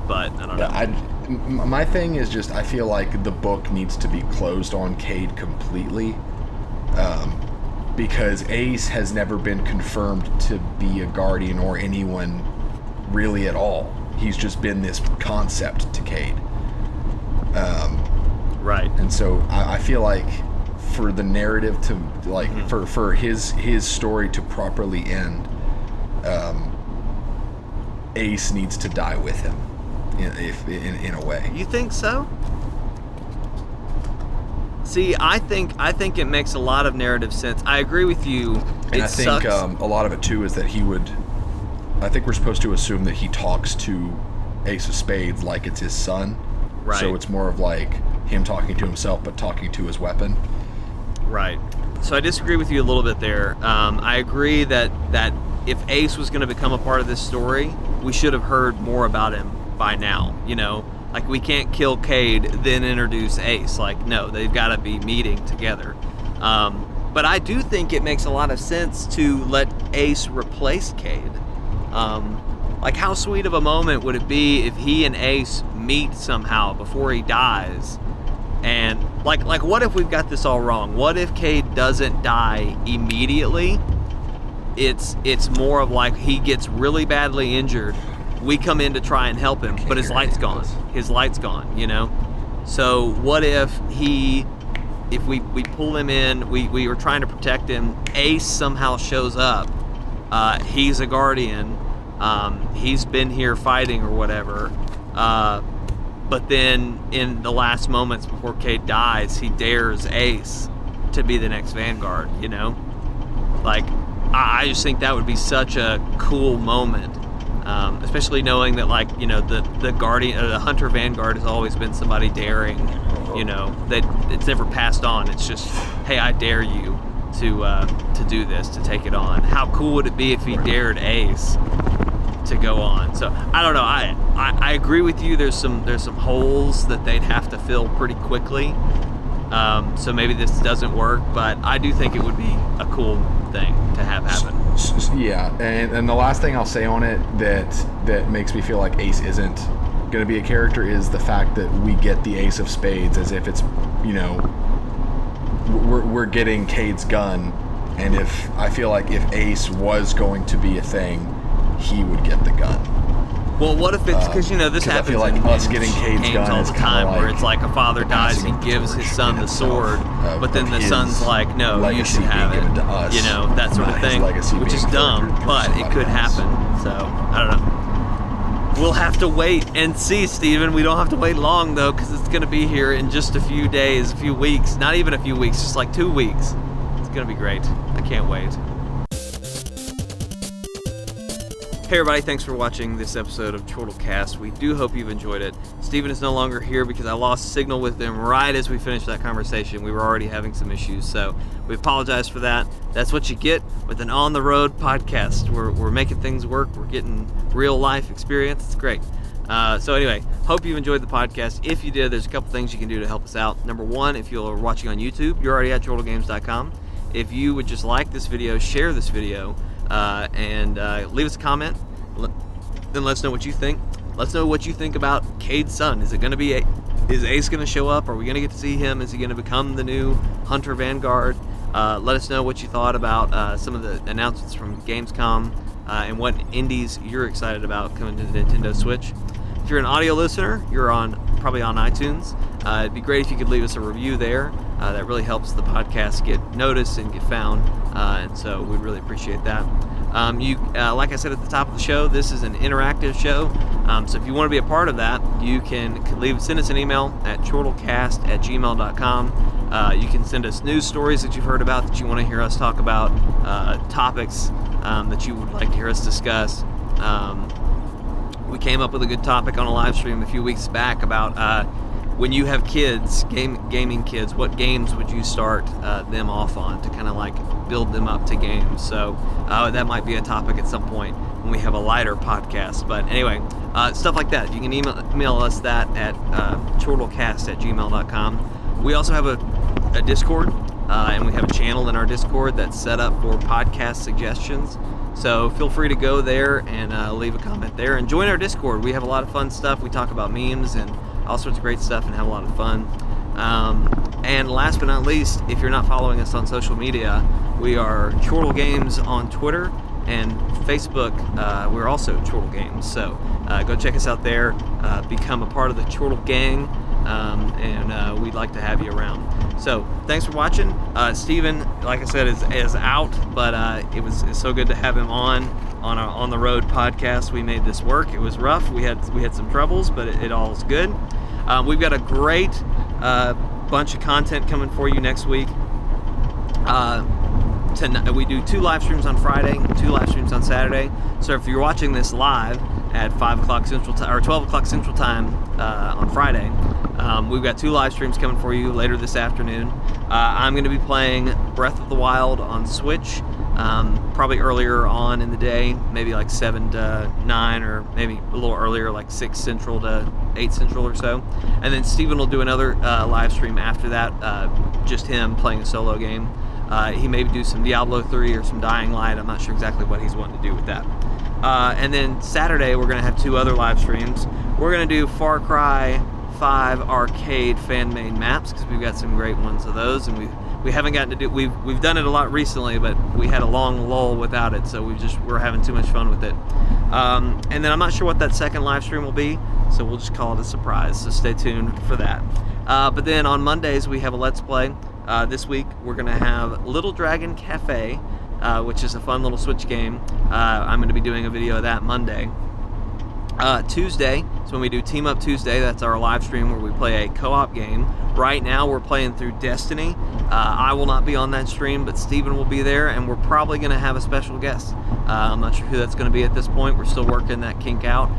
But I don't know. My thing is just, I feel like the book needs to be closed on Cade completely, because Ace has never been confirmed to be a guardian or anyone really at all. He's just been this concept to Cade. Right. And so I feel like for the narrative to, like, for his story to properly end, Ace needs to die with him, in a way. You think so? See, I think it makes a lot of narrative sense. I agree with you. And I think a lot of it too is that he would. I think we're supposed to assume that he talks to Ace of Spades like it's his son. Right. So it's more of like him talking to himself, but talking to his weapon. Right. So I disagree with you a little bit there. I agree that if Ace was going to become a part of this story, we should have heard more about him by now. You know, like we can't kill Cade then introduce Ace. Like, no, they've got to be meeting together. But I do think it makes a lot of sense to let Ace replace Cade. Like, how sweet of a moment would it be if he and Ace meet somehow before he dies? And like what if we've got this all wrong? What if Cade doesn't die immediately? It's more of like he gets really badly injured. We come in to try and help him, but his light's gone. His light's gone, you know? So what if we pull him in, we were trying to protect him, Ace somehow shows up, he's a guardian, he's been here fighting or whatever, but then in the last moments before Cade dies, he dares Ace to be the next Vanguard, you know? Like, I just think that would be such a cool moment, especially knowing that, like, you know, the Guardian, the Hunter Vanguard has always been somebody daring, you know, that it's never passed on. It's just, hey, I dare you to do this, to take it on. How cool would it be if he dared Ace to go on? So I don't know. I agree with you. There's some holes that they'd have to fill pretty quickly. So maybe this doesn't work, but I do think it would be a cool thing to have happen. Yeah, and the last thing I'll say on it that makes me feel like Ace isn't going to be a character is the fact that we get the Ace of Spades as if it's, you know, we're getting Cade's gun, and I feel like if Ace was going to be a thing, he would get the gun. Well, what if it's because, you know, this happens I feel like us getting Cade's games gun all the time, like where it's like a father dies, he gives his son the sword, but then the son's like, no, you should have it, you know, that sort of thing, which is dumb, but it could happen. So I don't know. We'll have to wait and see, Steven. We don't have to wait long though, because it's going to be here in just a few days, a few weeks, not even a few weeks, just like 2 weeks. It's going to be great. I can't wait. Hey everybody, thanks for watching this episode of Chortle Cast. We do hope you've enjoyed it. Steven is no longer here because I lost signal with him right as we finished that conversation. We were already having some issues, so we apologize for that. That's what you get with an on-the-road podcast. We're making things work. We're getting real-life experience. It's great. So anyway, hope you've enjoyed the podcast. If you did, there's a couple things you can do to help us out. Number one, if you're watching on YouTube, you're already at chortlegames.com. If you would just like this video, share this video, and leave us a comment. Then let us know what you think. Let's know what you think about Cade's son. Is it going to be is Ace going to show up? Are we going to get to see him? Is he going to become the new Hunter Vanguard? Let us know what you thought about some of the announcements from Gamescom and what indies you're excited about coming to the Nintendo Switch. If you're an audio listener, you're probably on iTunes. It'd be great if you could leave us a review there. That really helps the podcast get noticed and get found, and so we'd really appreciate that. Like I said at the top of the show, this is an interactive show, so if you want to be a part of that, you can send us an email at chortlecast@gmail.com. You can send us news stories that you've heard about that you want to hear us talk about, topics that you would like to hear us discuss. We came up with a good topic on a live stream a few weeks back about when you have kids, gaming kids, what games would you start them off on to kind of like build them up to games? So that might be a topic at some point when we have a lighter podcast. But anyway, stuff like that. You can email us that at chortlecast@gmail.com. We also have a Discord, and we have a channel in our Discord that's set up for podcast suggestions. So feel free to go there and leave a comment there and join our Discord. We have a lot of fun stuff. We talk about memes and all sorts of great stuff and have a lot of fun. And last but not least, if you're not following us on social media, we are Chortle Games on Twitter and Facebook. We're also Chortle Games. So go check us out there. Become a part of the Chortle gang, and we'd like to have you around. So thanks for watching. Steven, like I said, is out, but it's so good to have him on our On the Road podcast. We made this work. It was rough. We had some troubles, but it all is good. We've got a great bunch of content coming for you next week. Tonight, we do 2 live streams on Friday, 2 live streams on Saturday. So if you're watching this live at 5 o'clock Central Time or 12 o'clock Central Time on Friday, we've got 2 live streams coming for you later this afternoon. I'm going to be playing Breath of the Wild on Switch, probably earlier on in the day, maybe like 7 to 9, or maybe a little earlier, like 6 Central to 8 Central or so. And then Steven will do another live stream after that, just him playing a solo game. He may do some Diablo 3 or some Dying Light. I'm not sure exactly what he's wanting to do with that. And then Saturday, we're going to have 2 other live streams. We're going to do Far Cry 5 arcade fan-made maps, because we've got some great ones of those, and we haven't gotten to do. We've done it a lot recently, but we had a long lull without it, so we're having too much fun with it. And then I'm not sure what that second live stream will be, so we'll just call it a surprise. So stay tuned for that. But then on Mondays we have a Let's Play. This week we're going to have Little Dragon Cafe, which is a fun little Switch game. I'm going to be doing a video of that Monday. Tuesday is when we do Team Up Tuesday. That's our live stream where we play a co-op game. Right now we're playing through Destiny. I will not be on that stream, but Steven will be there, and we're probably going to have a special guest. I'm not sure who that's going to be at this point. We're still working that kink out,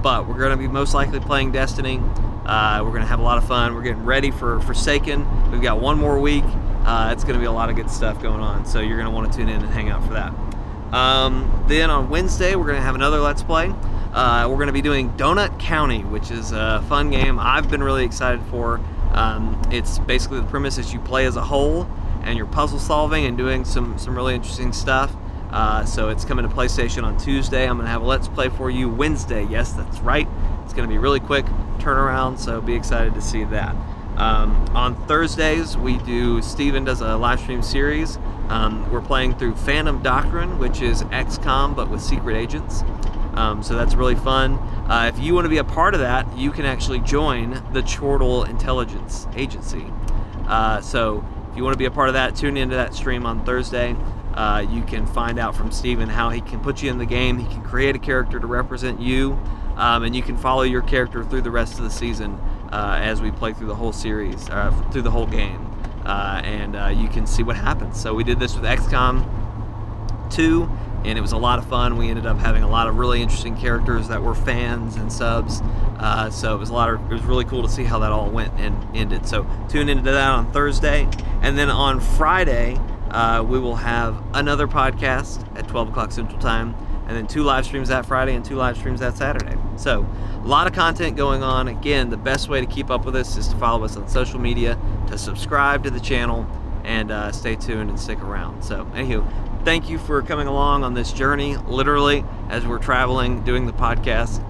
but we're going to be most likely playing Destiny. We're going to have a lot of fun. We're getting ready for Forsaken. We've got 1 more week. It's going to be a lot of good stuff going on, so you're going to want to tune in and hang out for that. Then on Wednesday, we're going to have another Let's Play. We're going to be doing Donut County, which is a fun game I've been really excited for. It's basically the premise is you play as a whole, and you're puzzle solving and doing some really interesting stuff. So it's coming to PlayStation on Tuesday. I'm going to have a Let's Play for you Wednesday. Yes, that's right. It's going to be really quick turnaround, so be excited to see that. On Thursdays, Steven does a live stream series. We're playing through Phantom Doctrine, which is XCOM, but with secret agents. So that's really fun. If you want to be a part of that, you can actually join the Chortle Intelligence Agency. So if you want to be a part of that, tune into that stream on Thursday. You can find out from Steven how he can put you in the game. He can create a character to represent you, and you can follow your character through the rest of the season as we play through the whole series, through the whole game. And you can see what happens. So we did this with XCOM 2, and it was a lot of fun. We ended up having a lot of really interesting characters that were fans and subs. So it was really cool to see how that all went and ended. So tune into that on Thursday. And then on Friday, we will have another podcast at 12 o'clock Central Time, and then 2 live streams that Friday and 2 live streams that Saturday. So a lot of content going on. Again, the best way to keep up with us is to follow us on social media, to subscribe to the channel, and stay tuned and stick around. So anywho, thank you for coming along on this journey, literally, as we're traveling, doing the podcast.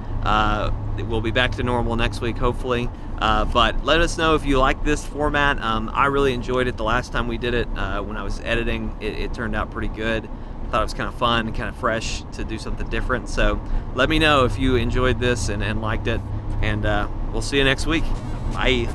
We'll be back to normal next week, hopefully. But let us know if you like this format. I really enjoyed it the last time we did it. When I was editing, it turned out pretty good. I thought it was kind of fun and kind of fresh to do something different. So let me know if you enjoyed this and liked it. And we'll see you next week. Bye.